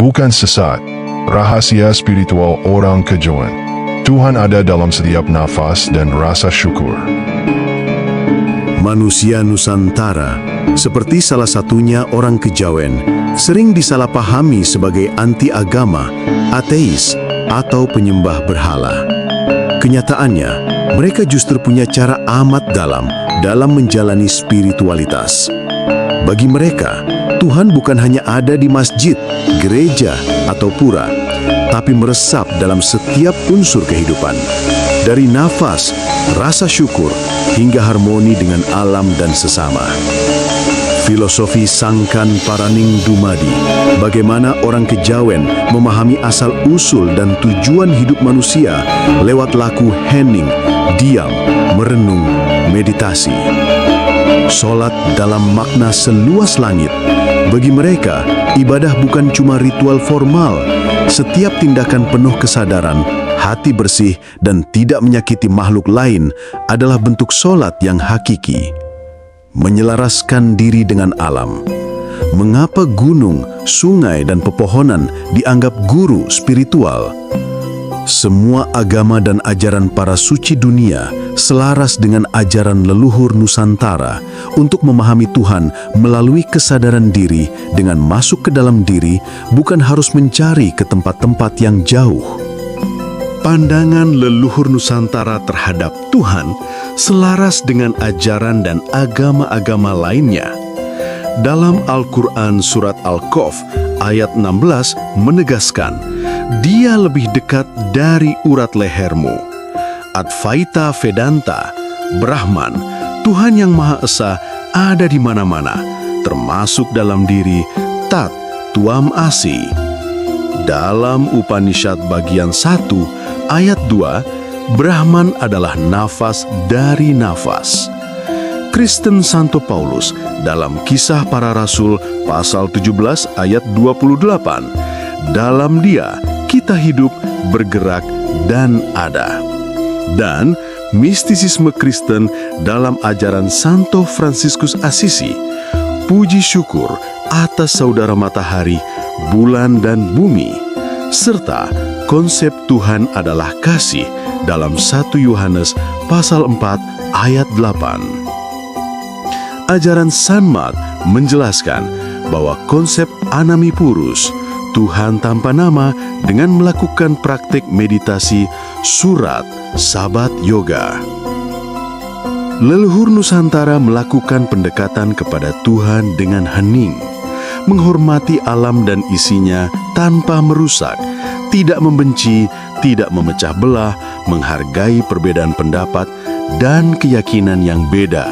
bukan sesat. Rahasia spiritual orang kejawen. Tuhan ada dalam setiap nafas dan rasa syukur. Manusia Nusantara, seperti salah satunya orang kejawen, sering disalahpahami sebagai anti-agama, ateis, atau penyembah berhala. Kenyataannya, mereka justru punya cara amat dalam menjalani spiritualitas. Bagi mereka, Tuhan bukan hanya ada di masjid, gereja, atau pura, tapi meresap dalam setiap unsur kehidupan. Dari nafas, rasa syukur, hingga harmoni dengan alam dan sesama. Filosofi Sangkan Paraning Dumadi, bagaimana orang kejawen memahami asal-usul dan tujuan hidup manusia lewat laku hening, diam, merenung, meditasi. Sholat dalam makna seluas langit. Bagi mereka, ibadah bukan cuma ritual formal. Setiap tindakan penuh kesadaran, hati bersih, dan tidak menyakiti makhluk lain adalah bentuk sholat yang hakiki. Menyelaraskan diri dengan alam. Mengapa gunung, sungai, dan pepohonan dianggap guru spiritual? Semua agama dan ajaran para suci dunia selaras dengan ajaran leluhur Nusantara untuk memahami Tuhan melalui kesadaran diri dengan masuk ke dalam diri, bukan harus mencari ke tempat-tempat yang jauh. Pandangan leluhur Nusantara terhadap Tuhan selaras dengan ajaran dan agama-agama lainnya. Dalam Al-Quran Surat Al-Kahf ayat 16 menegaskan, Dia lebih dekat dari urat lehermu. Advaita Vedanta, Brahman, Tuhan yang Maha Esa ada di mana-mana, termasuk dalam diri Tat Tuam Asi. Dalam Upanishad bagian 1 ayat 2, Brahman adalah nafas dari nafas. Kristen Santo Paulus dalam Kisah Para Rasul pasal 17 ayat 28, dalam Dia kita hidup, bergerak, dan ada. Dan mistisisme Kristen dalam ajaran Santo Fransiskus Assisi, puji syukur atas saudara matahari, bulan, dan bumi, serta konsep Tuhan adalah kasih dalam 1 Yohanes pasal 4 ayat 8. Ajaran Sanmat menjelaskan bahwa konsep Anami Purus, Tuhan tanpa nama, dengan melakukan praktik meditasi, surat, sabat yoga. Leluhur Nusantara melakukan pendekatan kepada Tuhan dengan hening, menghormati alam dan isinya tanpa merusak, tidak membenci, tidak memecah belah, menghargai perbedaan pendapat dan keyakinan yang beda.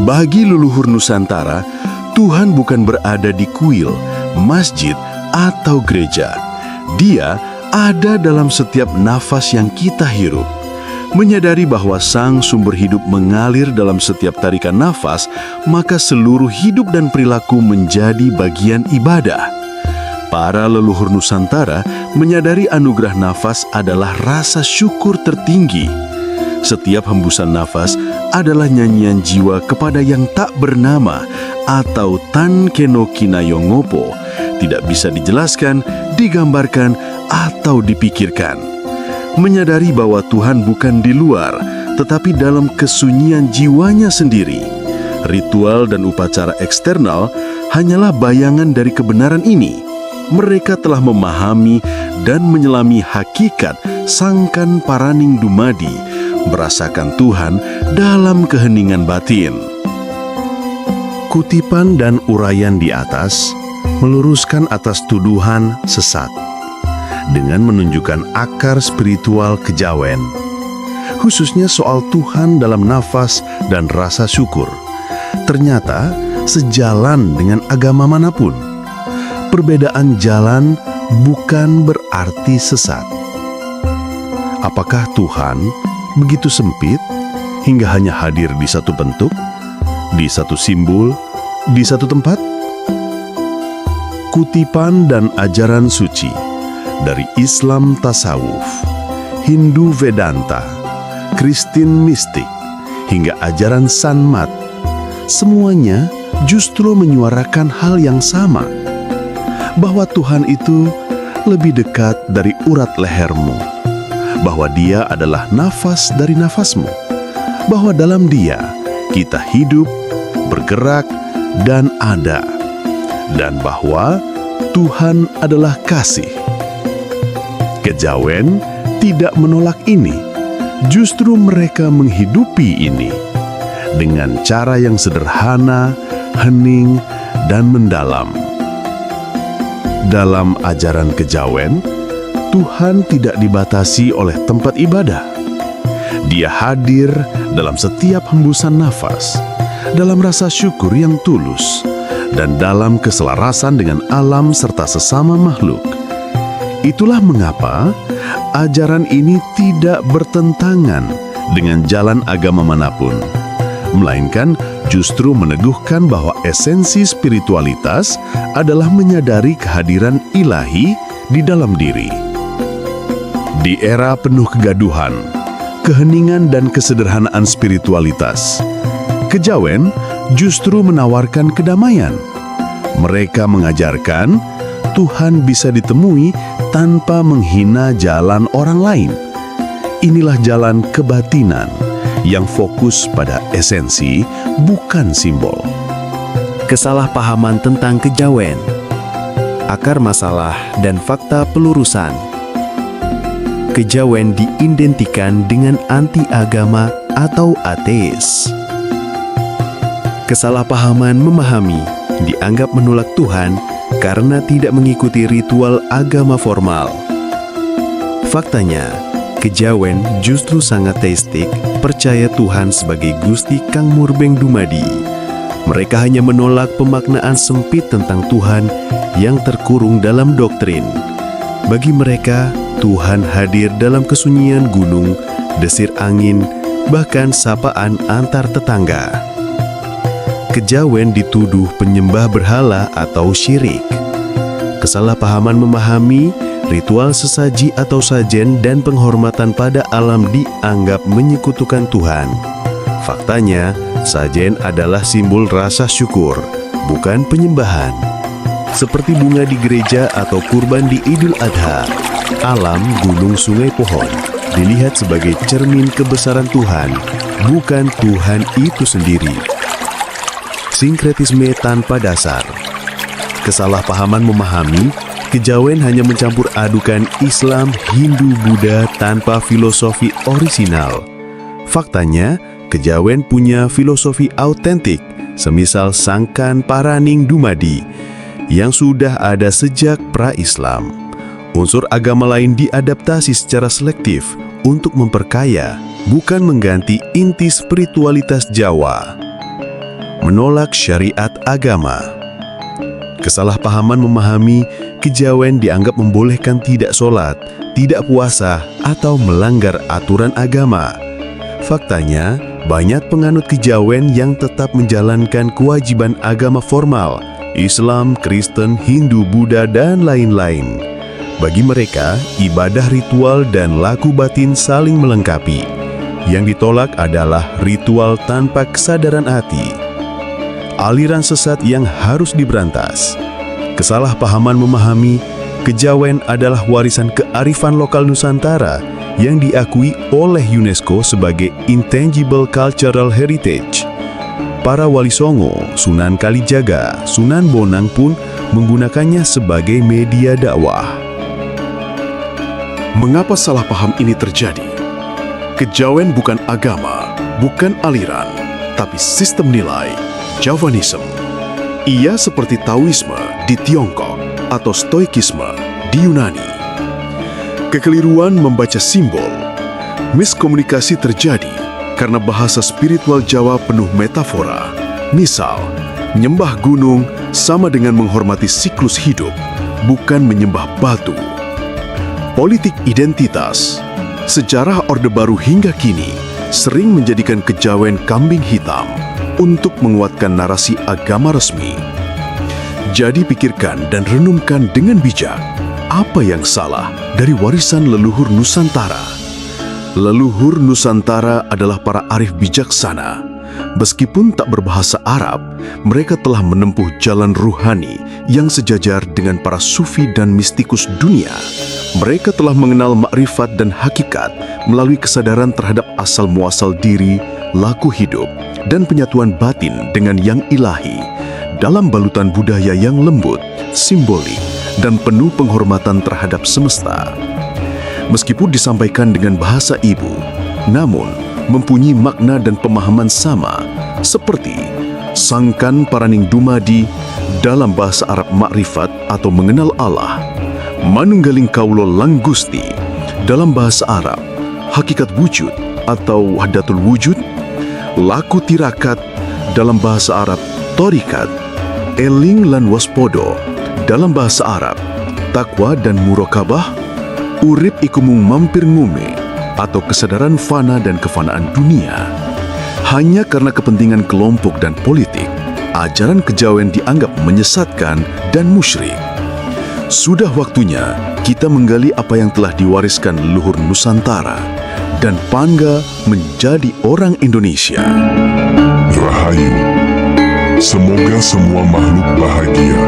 Bagi leluhur Nusantara, Tuhan bukan berada di kuil, masjid, atau gereja. Dia ada dalam setiap nafas yang kita hirup. Menyadari bahwa sang sumber hidup mengalir dalam setiap tarikan nafas, maka seluruh hidup dan perilaku menjadi bagian ibadah. Para leluhur Nusantara menyadari anugerah nafas adalah rasa syukur tertinggi. Setiap hembusan nafas adalah nyanyian jiwa kepada yang tak bernama atau Tan Keno Kinayongopo, tidak bisa dijelaskan, digambarkan, atau dipikirkan. Menyadari bahwa Tuhan bukan di luar, tetapi dalam kesunyian jiwanya sendiri. Ritual dan upacara eksternal hanyalah bayangan dari kebenaran ini. Mereka telah memahami dan menyelami hakikat Sangkan Paraning Dumadi, merasakan Tuhan dalam keheningan batin. Kutipan dan uraian di atas meluruskan atas tuduhan sesat dengan menunjukkan akar spiritual kejawen, khususnya soal Tuhan dalam nafas dan rasa syukur. Ternyata sejalan dengan agama manapun. Perbedaan jalan bukan berarti sesat. Apakah Tuhan begitu sempit hingga hanya hadir di satu bentuk, di satu simbol, di satu tempat? Kutipan dan ajaran suci dari Islam tasawuf, Hindu Vedanta, Kristen mistik, hingga ajaran Sanmat, semuanya justru menyuarakan hal yang sama. bahwa Tuhan itu lebih dekat dari urat lehermu, bahwa Dia adalah nafas dari nafasmu, bahwa dalam Dia kita hidup, bergerak, dan ada, dan bahwa Tuhan adalah kasih. Kejawen tidak menolak ini, justru mereka menghidupi ini dengan cara yang sederhana, hening, dan mendalam. Dalam ajaran kejawen, Tuhan tidak dibatasi oleh tempat ibadah. Dia hadir dalam setiap hembusan nafas, dalam rasa syukur yang tulus, dan dalam keselarasan dengan alam serta sesama makhluk. Itulah mengapa ajaran ini tidak bertentangan dengan jalan agama manapun, melainkan justru meneguhkan bahwa esensi spiritualitas adalah menyadari kehadiran ilahi di dalam diri. Di era penuh kegaduhan, keheningan dan kesederhanaan spiritualitas, kejawen justru menawarkan kedamaian. Mereka mengajarkan Tuhan bisa ditemui tanpa menghina jalan orang lain. Inilah jalan kebatinan yang fokus pada esensi, bukan simbol. Kesalahpahaman tentang kejawen, akar masalah dan fakta pelurusan. Kejawen diidentikan dengan anti-agama atau ateis. Kesalahpahaman memahami dianggap menolak Tuhan karena tidak mengikuti ritual agama formal. Faktanya, kejawen justru sangat teistik, percaya Tuhan sebagai Gusti Kang Murbeng Dumadi. Mereka hanya menolak pemaknaan sempit tentang Tuhan yang terkurung dalam doktrin. Bagi mereka, Tuhan hadir dalam kesunyian gunung, desir angin, bahkan sapaan antar tetangga. Kejawen dituduh penyembah berhala atau syirik. Kesalahpahaman memahami ritual sesaji atau sajen dan penghormatan pada alam dianggap menyekutukan Tuhan. Faktanya, sajen adalah simbol rasa syukur, bukan penyembahan. Seperti bunga di gereja atau kurban di Idul Adha, alam, gunung, sungai, pohon dilihat sebagai cermin kebesaran Tuhan, bukan Tuhan itu sendiri. Sinkretisme tanpa dasar. Kesalahpahaman memahami kejawen hanya mencampur adukan Islam, Hindu, Buddha tanpa filosofi orisinal. Faktanya, kejawen punya filosofi autentik, semisal Sangkan Paraning Dumadi, yang sudah ada sejak pra-Islam. Unsur agama lain diadaptasi secara selektif untuk memperkaya, bukan mengganti inti spiritualitas Jawa. Menolak syariat agama. Kesalahpahaman memahami kejawen dianggap membolehkan tidak sholat, tidak puasa, atau melanggar aturan agama. Faktanya, banyak penganut kejawen yang tetap menjalankan kewajiban agama formal, Islam, Kristen, Hindu, Buddha, dan lain-lain. Bagi mereka, ibadah ritual dan laku batin saling melengkapi. Yang ditolak adalah ritual tanpa kesadaran hati. Aliran sesat yang harus diberantas. Kesalahpahaman memahami kejawen adalah warisan kearifan lokal Nusantara yang diakui oleh UNESCO sebagai Intangible Cultural Heritage. Para wali songo, Sunan Kalijaga, Sunan Bonang pun menggunakannya sebagai media dakwah. Mengapa salah paham ini terjadi? Kejawen bukan agama, bukan aliran, tapi sistem nilai, Javanisme. Ia seperti Taoisme di Tiongkok atau Stoikisme di Yunani. Kekeliruan membaca simbol. Miskomunikasi terjadi karena bahasa spiritual Jawa penuh metafora. Misal, menyembah gunung sama dengan menghormati siklus hidup, bukan menyembah batu. Politik identitas. Sejarah Orde Baru hingga kini sering menjadikan kejawen kambing hitam untuk menguatkan narasi agama resmi. Jadi pikirkan dan renungkan dengan bijak, apa yang salah dari warisan leluhur Nusantara? Leluhur Nusantara adalah para arif bijaksana. Meskipun tak berbahasa Arab, mereka telah menempuh jalan ruhani yang sejajar dengan para sufi dan mistikus dunia. Mereka telah mengenal makrifat dan hakikat melalui kesadaran terhadap asal-muasal diri, laku hidup, dan penyatuan batin dengan yang ilahi dalam balutan budaya yang lembut, simbolik, dan penuh penghormatan terhadap semesta. Meskipun disampaikan dengan bahasa ibu, namun mempunyai makna dan pemahaman sama, seperti sangkan paraning dumadi dalam bahasa Arab makrifat atau mengenal Allah, manunggaling kaulo lang Gusti dalam bahasa Arab hakikat wujud atau wahdatul wujud, laku tirakat dalam bahasa Arab torikat, eling lan waspodo dalam bahasa Arab takwa dan murokabah, urip iku mung mampir ngume atau kesadaran fana dan kefanaan dunia. Hanya karena kepentingan kelompok dan politik, ajaran kejawen dianggap menyesatkan dan musyrik. Sudah waktunya kita menggali apa yang telah diwariskan leluhur Nusantara dan bangga menjadi orang Indonesia. Rahayu. Semoga semua makhluk bahagia.